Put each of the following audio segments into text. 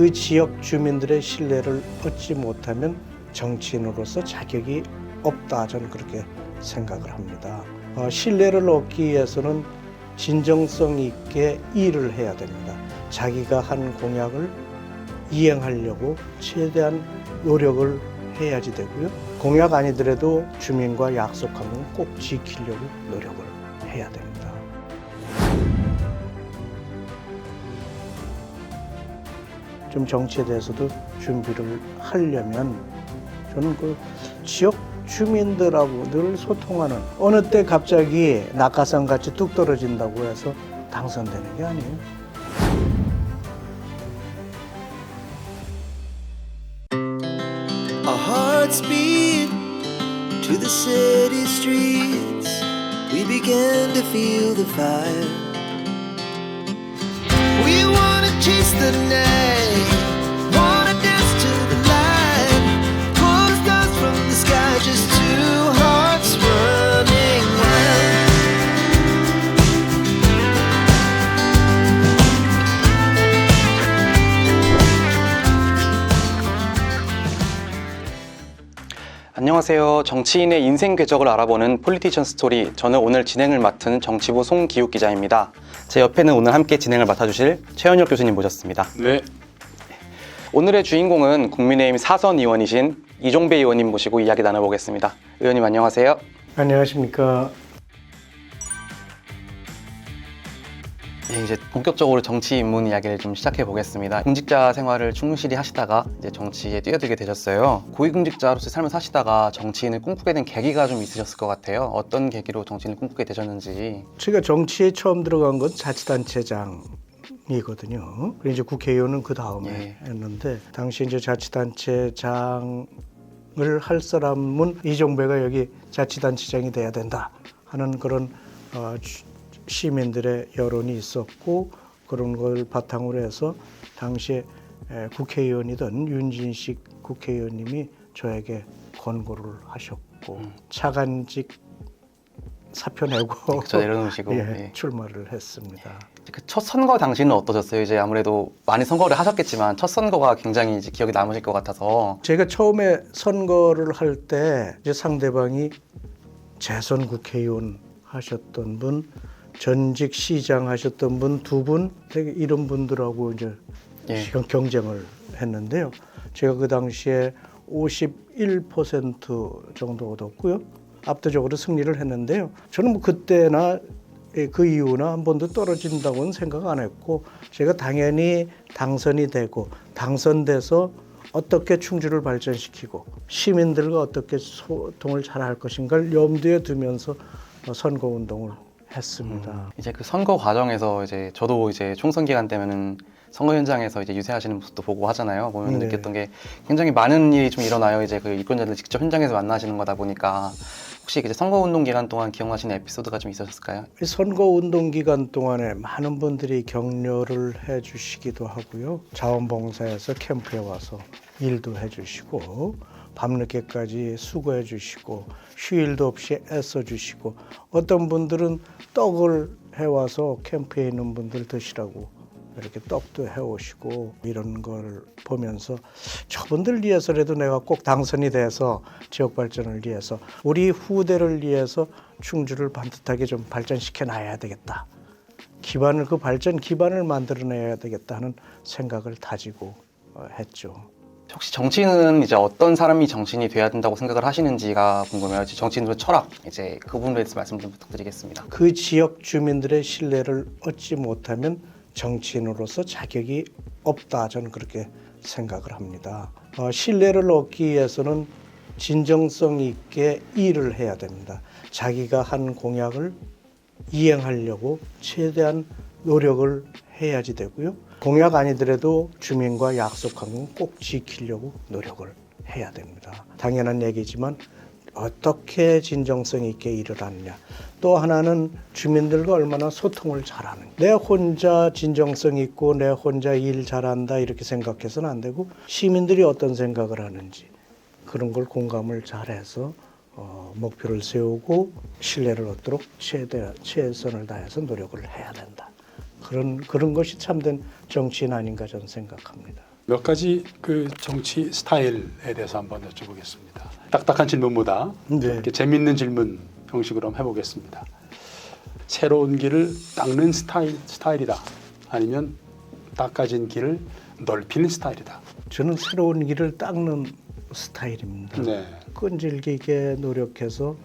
그 지역 주민들의 신뢰를 얻지 못하면 정치인으로서 자격이 없다, 저는 그렇게 생각을 합니다. 신뢰를 얻기 위해서는 진정성 있게 일을 해야 됩니다. 자기가 한 공약을 이행하려고 최대한 노력을 해야지 되고요. 공약 아니더라도 주민과 약속한 건 꼭 지키려고 노력을 해야 됩니다. 좀 정치에 대해서도 준비를 하려면 저는 그 지역 주민들하고 늘 소통하는, 어느 때 갑자기 낙하산 같이 뚝 떨어진다고 해서 당선되는 게 아니에요. Our hearts beat to the city streets. We began to feel the fire. We wanna chase the night, wanna dance to the light. Pull the stars from the sky, just two hearts running wild. 안녕하세요. 정치인의 인생 궤적을 알아보는 폴리티션 스토리. 저는 오늘 진행을 맡은 정치부 송기욱 기자입니다. 제 옆에는 오늘 함께 진행을 맡아주실 최현혁 교수님 모셨습니다. 네. 오늘의 주인공은 국민의힘 사선 의원이신 이종배 의원님 모시고 이야기 나눠보겠습니다. 의원님 안녕하세요. 안녕하십니까. 예, 이제 본격적으로 정치 입문 이야기를 좀 시작해 보겠습니다. 공직자 생활을 충실히 하시다가 이제 정치에 뛰어들게 되셨어요. 고위공직자로서 삶을 사시다가 정치인을 꿈꾸게 된 계기가 좀 있으셨을 것 같아요. 어떤 계기로 정치인을 꿈꾸게 되셨는지. 제가 정치에 처음 들어간 건 자치단체장이거든요. 그리고 이제 국회의원은 그 다음에 했는데, 당시 이제 자치단체장을 할 사람은 이종배가 여기 자치단체장이 돼야 된다 하는 그런 시민들의 여론이 있었고, 그런 걸 바탕으로 해서 당시에 국회의원이던 윤진식 국회의원님이 저에게 권고를 하셨고 차관직 사표 내고 저 내려놓으시고 출마를 했습니다. 그 첫 선거 당시는 어떠셨어요? 이제 아무래도 많이 선거를 하셨겠지만 첫 선거가 굉장히 이제 기억에 남으실 것 같아서. 제가 처음에 선거를 할 때 이제 상대방이 재선 국회의원 하셨던 분, 전직 시장 하셨던 분 두 분, 되게 이런 분들하고 이제 경쟁을 했는데요. 제가 그 당시에 51% 정도 얻었고요. 압도적으로 승리를 했는데요. 저는 뭐 그때나 그 이후나 한 번도 떨어진다고는 생각 안 했고, 제가 당연히 당선이 되고 당선돼서 어떻게 충주를 발전시키고 시민들과 어떻게 소통을 잘할 것인가를 염두에 두면서 선거운동을 했습니다. 이제 그 선거 과정에서 이제 저도 이제 총선 기간 때면은 선거 현장에서 이제 유세하시는 모습도 보고 하잖아요. 보면 느꼈던 게 굉장히 많은 일이 좀 일어나요. 이제 그 유권자들 직접 현장에서 만나시는 거다 보니까. 혹시 이제 선거 운동 기간 동안 기억나시는 에피소드가 좀 있으셨을까요? 선거 운동 기간 동안에 많은 분들이 격려를 해주시기도 하고요. 자원봉사에서 캠프에 와서 일도 해주시고, 밤늦게까지 수고해 주시고, 휴일도 없이 애써 주시고, 어떤 분들은 떡을 해와서 캠프에 있는 분들 드시라고 이렇게 떡도 해오시고, 이런 걸 보면서 저분들 위해서라도 내가 꼭 당선이 돼서 지역 발전을 위해서, 우리 후대를 위해서 충주를 반듯하게 좀 발전시켜 놔야 되겠다. 기반을, 그 발전 기반을 만들어내야 되겠다 하는 생각을 다지고 했죠. 혹시 정치인은 이제 어떤 사람이 정치인이 돼야 된다고 생각을 하시는지가 궁금해요. 정치인들의 철학, 이제 그 부분에 대해서 말씀 좀 부탁드리겠습니다. 그 지역 주민들의 신뢰를 얻지 못하면 정치인으로서 자격이 없다, 저는 그렇게 생각을 합니다. 신뢰를 얻기 위해서는 진정성 있게 일을 해야 됩니다. 자기가 한 공약을 이행하려고 최대한 노력을 해야지 되고요. 공약 아니더라도 주민과 약속한 건 꼭 지키려고 노력을 해야 됩니다. 당연한 얘기지만 어떻게 진정성 있게 일을 하느냐. 또 하나는 주민들과 얼마나 소통을 잘하느냐. 내 혼자 진정성 있고 내 혼자 일 잘한다 이렇게 생각해서는 안 되고, 시민들이 어떤 생각을 하는지 그런 걸 공감을 잘해서 목표를 세우고 신뢰를 얻도록 최선을 다해서 노력을 해야 된다. 그런 것이 참된 정치인 아닌가 저는 생각합니다. 몇 가지 그 정치 스타일에 대해서 한번 여쭤보겠습니다. 딱딱한 질문보다 네. 이렇게 재밌는 질문 형식으로 한번 해보겠습니다. 새로운 길을 닦는 스타일이다. 아니면 닦아진 길을 넓히는 스타일이다. 저는 새로운 길을 닦는 스타일입니다. 네. 끈질기게 노력해서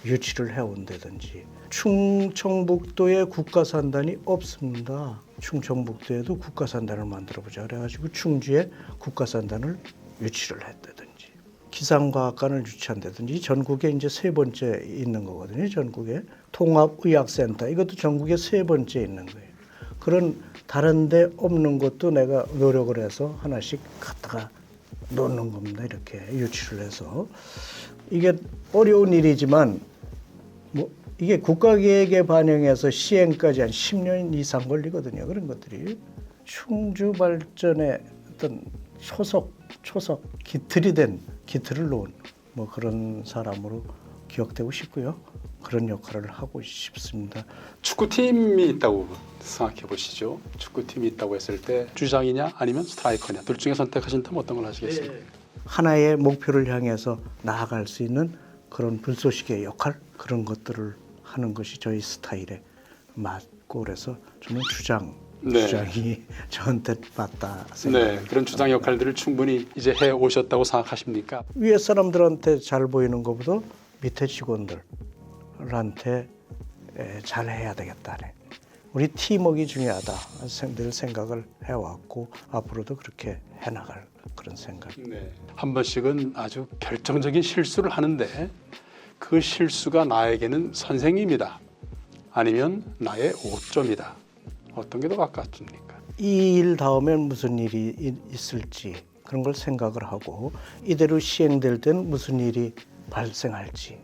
유치를 해온다든지. 충청북도에 국가산단이 없습니다. 충청북도에도 국가산단을 만들어보자 그래가지고 충주에 국가산단을 유치를 했다든지 기상과학관을 유치한다든지 전국에 이제 세 번째 있는 거거든요. 전국에 통합의학센터 이것도 전국에 세 번째 있는 거예요. 그런 다른 데 없는 것도 내가 노력을 해서 하나씩 갖다가 놓는 겁니다. 이렇게 유치를 해서 이게 어려운 일이지만 뭐 이게 국가계획에 반영해서 시행까지 한 10년 이상 걸리거든요. 그런 것들이 충주 발전의 어떤 초석 기틀이 된 기틀을 놓은 뭐 그런 사람으로 기억되고 싶고요. 그런 역할을 하고 싶습니다. 축구팀이 있다고 생각해 보시죠. 축구팀이 있다고 했을 때 주장이냐 아니면 스트라이커냐 둘 중에 선택하신다면 어떤 걸 하시겠습니까? 하나의 목표를 향해서 나아갈 수 있는 그런 불쏘시개의 역할 그런 것들을 하는 것이 저희 스타일에 맞고 그래서 저는 주장이 저한테 맞다 생각합니다. 네, 그런 주장 역할들을 충분히 이제 해 오셨다고 생각하십니까? 위에 사람들한테 잘 보이는 것보다 밑에 직원들한테 잘 해야 되겠다. 우리 팀워크가 중요하다. 늘 생각을 해왔고 앞으로도 그렇게 해나갈 그런 생각. 네, 한 번씩은 아주 결정적인 실수를 하는데 그 실수가 나에게는 선생님이다. 아니면 나의 오점이다. 어떤 게 더 가깝습니까? 이 일 다음엔 무슨 일이 있을지 그런 걸 생각을 하고 이대로 시행될 때는 무슨 일이 발생할지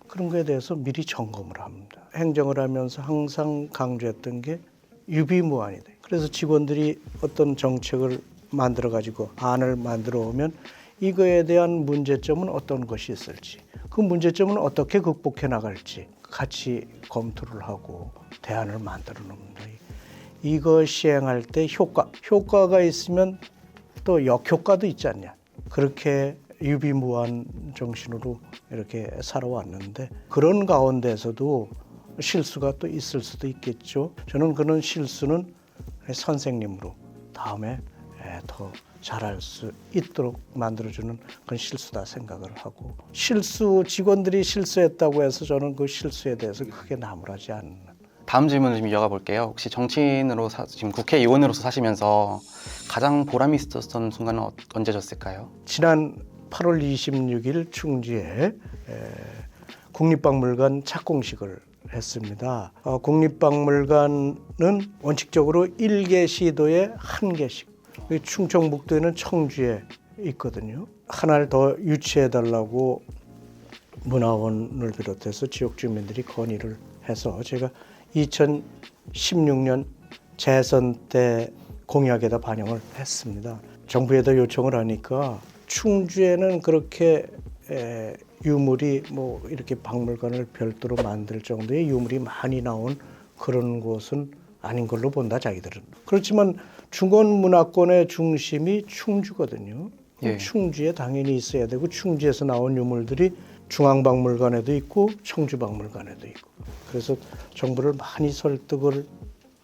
그런 거에 대해서 미리 점검을 합니다. 행정을 하면서 항상 강조했던 게 유비무환이다. 그래서 직원들이 어떤 정책을 만들어 가지고 안을 만들어 오면 이거에 대한 문제점은 어떤 것이 있을지 그 문제점은 어떻게 극복해 나갈지 같이 검토를 하고 대안을 만들어 놓습니다. 이거 시행할 때 효과가 있으면 또 역효과도 있지 않냐. 그렇게 유비무환 정신으로 이렇게 살아왔는데 그런 가운데서도 실수가 또 있을 수도 있겠죠. 저는 그런 실수는 선생님으로 다음에 더 잘할 수 있도록 만들어주는 그런 실수다 생각을 하고 직원들이 실수했다고 해서 저는 그 실수에 대해서 크게 나무라지 않는 다음 질문을 좀 이어가 볼게요. 혹시 정치인으로 지금 국회의원으로서 사시면서 가장 보람이 있었던 순간은 언제셨을까요? 지난 8월 26일 충주에 국립박물관 착공식을 했습니다. 국립박물관은 원칙적으로 1개 시도에 1개씩 충청북도에는 청주에 있거든요. 하나를 더 유치해달라고 문화원을 비롯해서 지역 주민들이 건의를 해서 제가 2016년 재선 때 공약에다 반영을 했습니다. 정부에다 요청을 하니까 충주에는 그렇게 유물이 뭐 이렇게 박물관을 별도로 만들 정도의 유물이 많이 나온 그런 곳은 아닌 걸로 본다 자기들은. 그렇지만 중원문화권의 중심이 충주거든요. 예. 충주에 당연히 있어야 되고 충주에서 나온 유물들이 중앙박물관에도 있고 청주박물관에도 있고 그래서 정부를 많이 설득을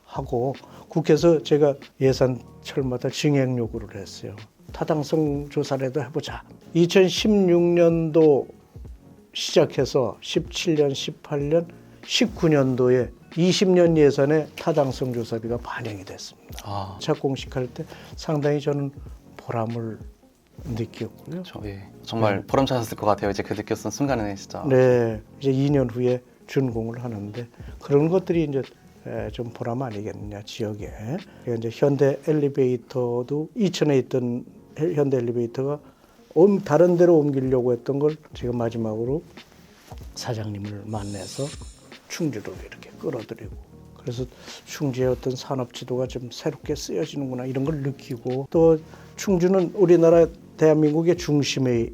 하고 국회에서 제가 예산철마다 증액 요구를 했어요. 타당성 조사라도 해보자. 2016년도 시작해서 17년, 18년, 19년도에 20년 예산에 타당성 조사비가 반영이 됐습니다. 착공식 할 때 상당히 저는 보람을 느꼈고요. 정말 보람차셨을 것 같아요. 이제 그 느꼈던 순간에 진짜. 네, 이제 2년 후에 준공을 하는데 그런 것들이 이제 좀 보람 아니겠느냐 지역에. 이제 현대 엘리베이터도 이천에 있던 현대 엘리베이터가 다른 데로 옮기려고 했던 걸 제가 마지막으로 사장님을 만나서 충주로 이렇게 끌어들이고 그래서 충주의 어떤 산업 지도가 좀 새롭게 쓰여지는구나 이런 걸 느끼고 또 충주는 우리나라 대한민국의 중심에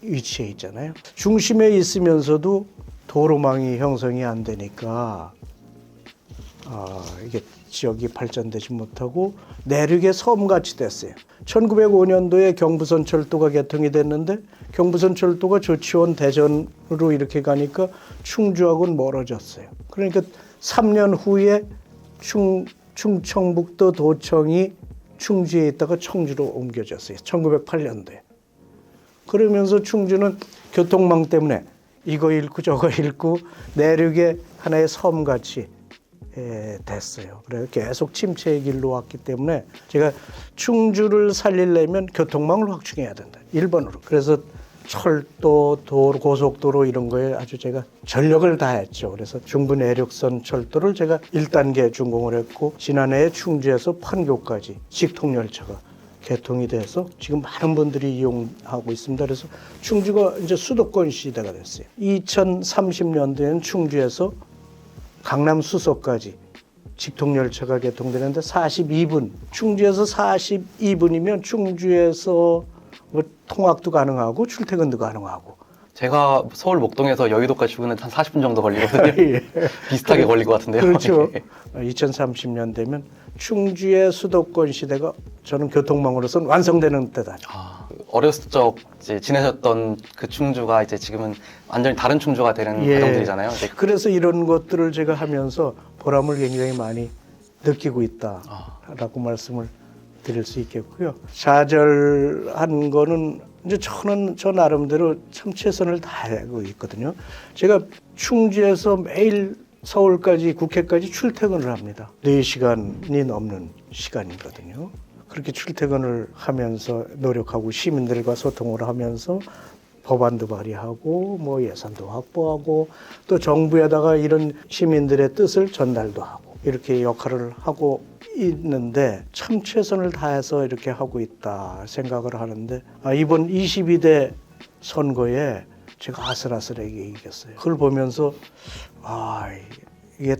위치해 있잖아요. 중심에 있으면서도 도로망이 형성이 안 되니까 이게 지역이 발전되지 못하고 내륙의 섬같이 됐어요. 1905년도에 경부선 철도가 개통이 됐는데 경부선 철도가 조치원 대전으로 이렇게 가니까 충주하고는 멀어졌어요. 그러니까 3년 후에 충청북도 도청이 충주에 있다가 청주로 옮겨졌어요. 1908년도에. 그러면서 충주는 교통망 때문에 이거 잃고 저거 잃고 내륙의 하나의 섬같이 됐어요. 그래서 계속 침체의 길로 왔기 때문에 제가 충주를 살리려면 교통망을 확충해야 된다. 1번으로. 그래서 철도, 도로, 고속도로 이런 거에 아주 제가 전력을 다했죠. 그래서 중부 내륙선 철도를 제가 1단계 준공을 했고 지난해에 충주에서 판교까지 직통열차가 개통이 돼서 지금 많은 분들이 이용하고 있습니다. 그래서 충주가 이제 수도권 시대가 됐어요. 2030년도에는 충주에서 강남 수서까지 직통열차가 개통되는데 42분, 충주에서 42분이면 충주에서 뭐 통학도 가능하고 출퇴근도 가능하고. 제가 서울 목동에서 여의도까지 출근은 한 40분 정도 걸리거든요. 예. 비슷하게 걸릴 것 같은데요. 그렇죠. 예. 2030년 되면 충주의 수도권 시대가 저는 교통망으로서는 완성되는 때다. 어렸을 적 이제 지내셨던 그 충주가 이제 지금은 완전히 다른 충주가 되는 과정들이잖아요. 이제 그래서 이런 것들을 제가 하면서 보람을 굉장히 많이 느끼고 있다라고 말씀을 드릴 수 있겠고요. 좌절한 거는 이제 저는 저 나름대로 참 최선을 다하고 있거든요. 제가 충주에서 매일 서울까지 국회까지 출퇴근을 합니다. 4시간이 넘는 시간이거든요. 그렇게 출퇴근을 하면서 노력하고 시민들과 소통을 하면서 법안도 발의하고 뭐 예산도 확보하고 또 정부에다가 이런 시민들의 뜻을 전달도 하고 이렇게 역할을 하고 있는데 참 최선을 다해서 이렇게 하고 있다 생각을 하는데 이번 22대 선거에 제가 아슬아슬하게 이겼어요. 그걸 보면서 이게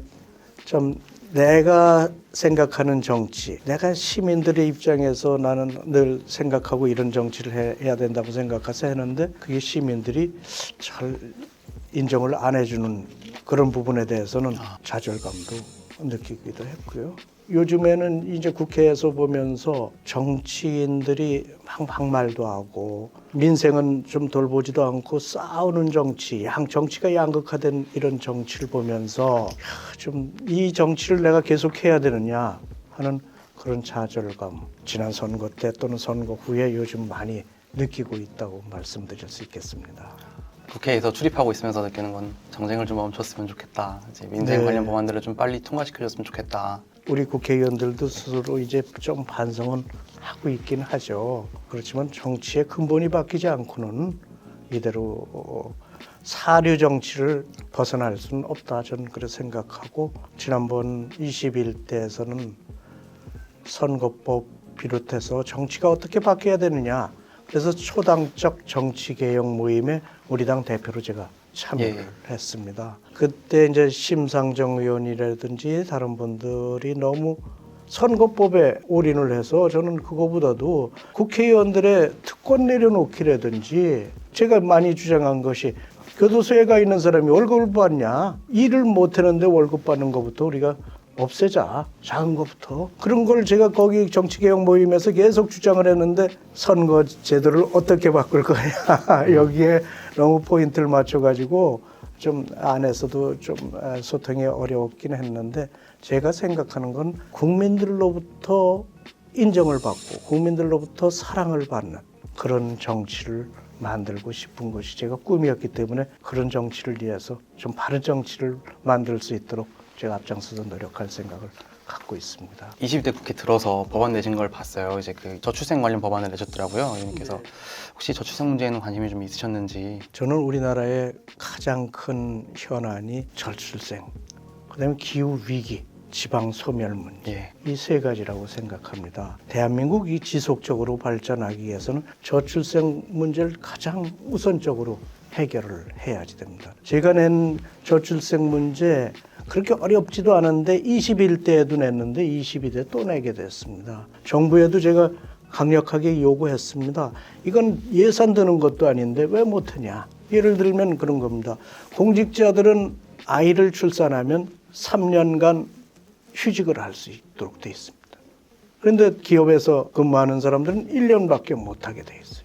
좀 내가 생각하는 정치, 내가 시민들의 입장에서 나는 늘 생각하고 이런 정치를 해야 된다고 생각해서 했는데 그게 시민들이 잘 인정을 안 해주는 그런 부분에 대해서는 좌절감도 느끼기도 했고요. 요즘에는 이제 국회에서 보면서 정치인들이 막말도 하고 민생은 좀 돌보지도 않고 싸우는 정치, 정치가 양극화된 이런 정치를 보면서 좀 이 정치를 내가 계속 해야 되느냐 하는 그런 좌절감, 지난 선거 때 또는 선거 후에 요즘 많이 느끼고 있다고 말씀드릴 수 있겠습니다. 국회에서 출입하고 있으면서 느끼는 건 정쟁을 좀 멈췄으면 좋겠다. 이제 민생 관련 법안들을 좀 빨리 통과시켜줬으면 좋겠다. 우리 국회의원들도 스스로 이제 좀 반성은 하고 있긴 하죠. 그렇지만 정치의 근본이 바뀌지 않고는 이대로 사류 정치를 벗어날 수는 없다. 저는 그렇게 생각하고 지난번 21대에서는 선거법 비롯해서 정치가 어떻게 바뀌어야 되느냐. 그래서 초당적 정치개혁 모임에 우리 당 대표로 제가 참여를 했습니다. 그때 이제 심상정 의원이라든지 다른 분들이 너무 선거법에 올인을 해서 저는 그거보다도 국회의원들의 특권 내려놓기라든지 제가 많이 주장한 것이 교도소에 가 있는 사람이 월급을 받냐? 일을 못하는데 월급 받는 것부터 우리가 없애자. 작은 것부터. 그런 걸 제가 거기 정치개혁 모임에서 계속 주장을 했는데 선거 제도를 어떻게 바꿀 거냐. 여기에 너무 포인트를 맞춰가지고 좀 안에서도 좀 소통이 어려웠긴 했는데 제가 생각하는 건 국민들로부터 인정을 받고 국민들로부터 사랑을 받는 그런 정치를 만들고 싶은 것이 제가 꿈이었기 때문에 그런 정치를 위해서 좀 바른 정치를 만들 수 있도록 제가 앞장서서 노력할 생각을 갖고 있습니다. 20대 국회 들어서 법안 내신 걸 봤어요. 이제 그 저출생 관련 법안을 내셨더라고요. 의원님께서 혹시 저출생 문제에는 관심이 좀 있으셨는지. 저는 우리나라의 가장 큰 현안이 저출생, 그다음에 기후 위기, 지방 소멸 문제 이 세 가지라고 생각합니다. 대한민국이 지속적으로 발전하기 위해서는 저출생 문제를 가장 우선적으로 해결을 해야지 됩니다. 제가 낸 저출생 문제 그렇게 어렵지도 않은데 21대에도 냈는데 22대 또 내게 됐습니다. 정부에도 제가 강력하게 요구했습니다. 이건 예산 드는 것도 아닌데 왜 못하냐. 예를 들면 그런 겁니다. 공직자들은 아이를 출산하면 3년간 휴직을 할 수 있도록 돼 있습니다. 그런데 기업에서 근무하는 사람들은 1년밖에 못 하게 돼 있어요.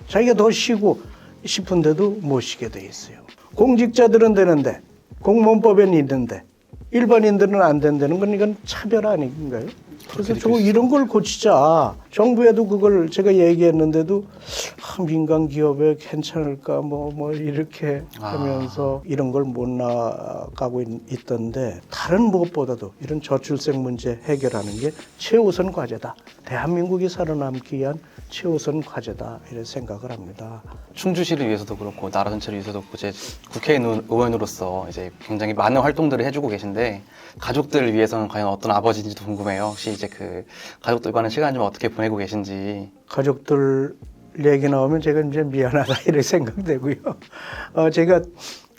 자기가 더 쉬고 싶은데도 못 쉬게 돼 있어요. 공직자들은 되는데 공무원법에는 있는데 일반인들은 안 된다는 건 이건 차별 아닌가요? 그래서 이런 걸 고치자. 정부에도 그걸 제가 얘기했는데도 민간 기업에 괜찮을까 뭐 이렇게 하면서 이런 걸 못 나가고 있던데 다른 무엇보다도 이런 저출생 문제 해결하는 게 최우선 과제다. 대한민국이 살아남기 위한 최우선 과제다 이런 생각을 합니다. 충주시를 위해서도 그렇고 나라 전체를 위해서도 그렇고 이제 국회의원으로서 이제 굉장히 많은 활동들을 해주고 계신데 가족들을 위해서는 과연 어떤 아버지인지도 궁금해요. 혹시 이제 그 가족들과는 시간 좀 어떻게 보내고 계신지. 가족들 얘기 나오면 제가 이제 미안하다 이렇게 생각되고요. 제가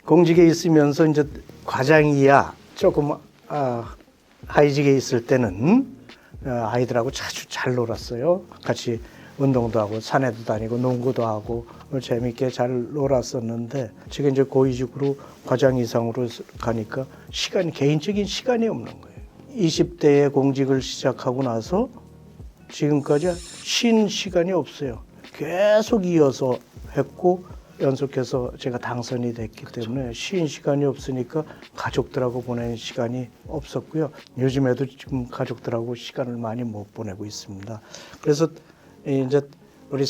공직에 있으면서 이제 과장이야 조금 하이직에 있을 때는 아이들하고 자주 잘 놀았어요. 같이 운동도 하고 산에도 다니고 농구도 하고 재밌게 잘 놀았었는데 지금 이제 고위직으로 과장 이상으로 가니까 개인적인 시간이 없는 거예요. 20대에 공직을 시작하고 나서 지금까지 쉰 시간이 없어요. 계속 이어서 했고 연속해서 제가 당선이 됐기 때문에 쉰 시간이 없으니까 가족들하고 보내는 시간이 없었고요. 요즘에도 지금 가족들하고 시간을 많이 못 보내고 있습니다. 그래서 이제 우리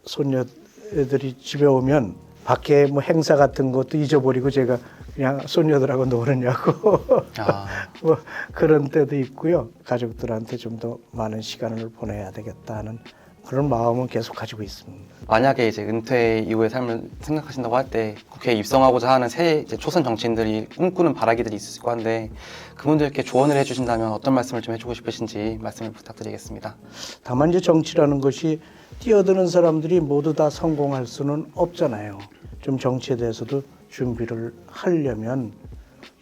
손녀들이 집에 오면 밖에 뭐 행사 같은 것도 잊어버리고 제가 그냥 손녀들하고 노느냐고 뭐 그런 때도 있고요. 가족들한테 좀 더 많은 시간을 보내야 되겠다 하는 그런 마음은 계속 가지고 있습니다. 만약에 이제 은퇴 이후의 삶을 생각하신다고 할 때 국회에 입성하고자 하는 새 이제 초선 정치인들이 꿈꾸는 바라기들이 있을 거 한데 그분들께 조언을 해주신다면 어떤 말씀을 좀 해주고 싶으신지 말씀을 부탁드리겠습니다. 다만 이제 정치라는 것이 뛰어드는 사람들이 모두 다 성공할 수는 없잖아요. 좀 정치에 대해서도 준비를 하려면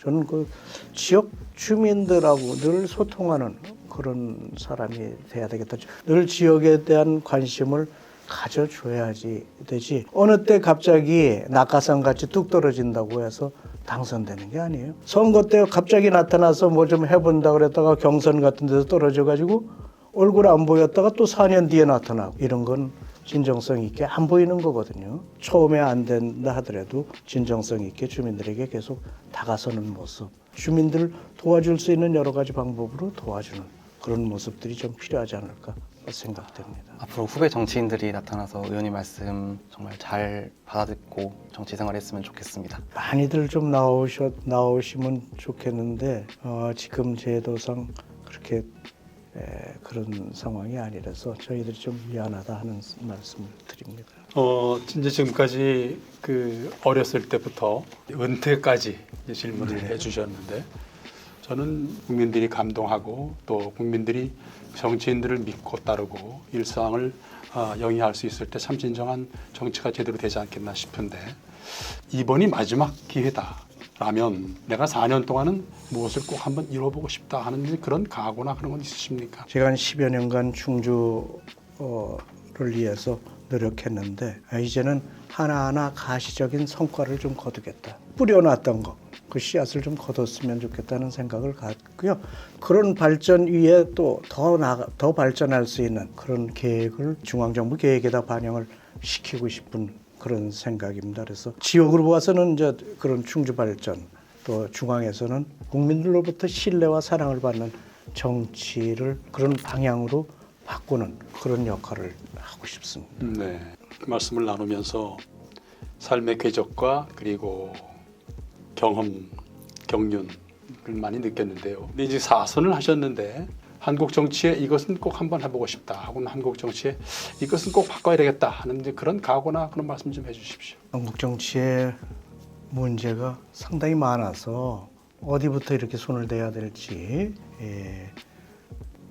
저는 그 지역 주민들하고 늘 소통하는 그런 사람이 돼야 되겠다. 늘 지역에 대한 관심을 가져줘야지 되지. 어느 때 갑자기 낙하산 같이 뚝 떨어진다고 해서 당선되는 게 아니에요. 선거 때 갑자기 나타나서 뭐 좀 해본다 그랬다가 경선 같은 데서 떨어져가지고 얼굴 안 보였다가 또 4년 뒤에 나타나고 이런 건 진정성 있게 안 보이는 거거든요. 처음에 안 된다 하더라도 진정성 있게 주민들에게 계속 다가서는 모습. 주민들 도와줄 수 있는 여러 가지 방법으로 도와주는 그런 모습들이 좀 필요하지 않을까 생각됩니다. 앞으로 후배 정치인들이 나타나서 의원님 말씀 정말 잘 받아듣고 정치 생활했으면 좋겠습니다. 많이들 좀 나오시면 좋겠는데 지금 제도상 그렇게 그런 상황이 아니라서 저희들이 좀 미안하다 하는 말씀을 드립니다. 이제 지금까지 그 어렸을 때부터 은퇴까지 질문을 해주셨는데 저는 국민들이 감동하고 또 국민들이 정치인들을 믿고 따르고 일상을 영위할 수 있을 때 참 진정한 정치가 제대로 되지 않겠나 싶은데 이번이 마지막 기회다라면 내가 4년 동안은 무엇을 꼭 한번 이뤄보고 싶다 하는 그런 각오나 그런 건 있으십니까? 제가 한 10여 년간 충주를 위해서 노력했는데 이제는 하나하나 가시적인 성과를 좀 거두겠다. 뿌려놨던 거, 그 씨앗을 좀 거뒀으면 좋겠다는 생각을 갖고요. 그런 발전 위에 또 더 발전할 수 있는 그런 계획을 중앙정부 계획에다 반영을 시키고 싶은 그런 생각입니다. 그래서 지역으로 봐서는 이제 그런 충주 발전, 또 중앙에서는 국민들로부터 신뢰와 사랑을 받는 정치를 그런 방향으로 바꾸는 그런 역할을 하고 싶습니다. 네, 그 말씀을 나누면서 삶의 궤적과 그리고 경험, 경륜을 많이 느꼈는데요. 근데 이제 4선을 하셨는데 한국 정치에 이것은 꼭 한번 해보고 싶다 하고는 한국 정치에 이것은 꼭 바꿔야 되겠다 하는 이제 그런 각오나 그런 말씀 좀 해주십시오. 한국 정치의 문제가 상당히 많아서 어디부터 이렇게 손을 대야 될지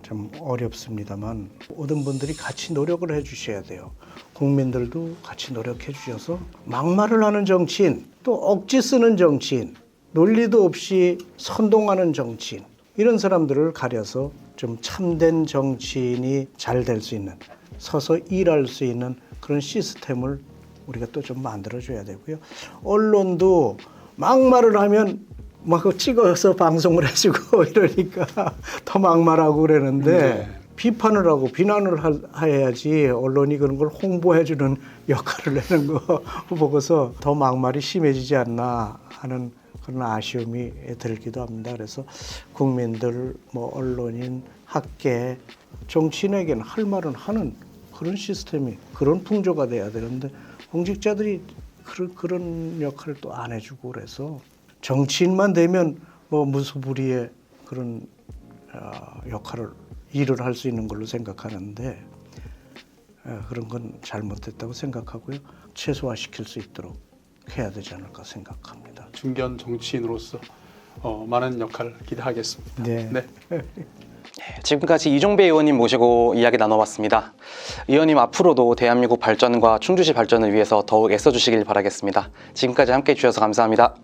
참 어렵습니다만 모든 분들이 같이 노력을 해주셔야 돼요. 국민들도 같이 노력해 주셔서 막말을 하는 정치인, 또 억지 쓰는 정치인, 논리도 없이 선동하는 정치인 이런 사람들을 가려서 좀 참된 정치인이 잘 될 수 있는, 서서 일할 수 있는 그런 시스템을 우리가 또 좀 만들어줘야 되고요. 언론도 막말을 하면 막 찍어서 방송을 해주고 이러니까 더 막말하고 그러는데 네. 비판을 하고 비난을 해야지 언론이 그런 걸 홍보해주는 역할을 하는 거 보고서 더 막말이 심해지지 않나 하는 그런 아쉬움이 들기도 합니다. 그래서 국민들, 뭐 언론인, 학계, 정치인에게는 할 말은 하는 그런 시스템이 그런 풍조가 돼야 되는데 공직자들이 그런 역할을 또 안 해주고 그래서 정치인만 되면 뭐 무소불위의 그런 일을 할 수 있는 걸로 생각하는데 그런 건 잘못됐다고 생각하고요. 최소화시킬 수 있도록 해야 되지 않을까 생각합니다. 중견 정치인으로서 많은 역할 기대하겠습니다. 네. 지금까지 이종배 의원님 모시고 이야기 나눠봤습니다. 의원님 앞으로도 대한민국 발전과 충주시 발전을 위해서 더욱 애써주시길 바라겠습니다. 지금까지 함께해 주셔서 감사합니다.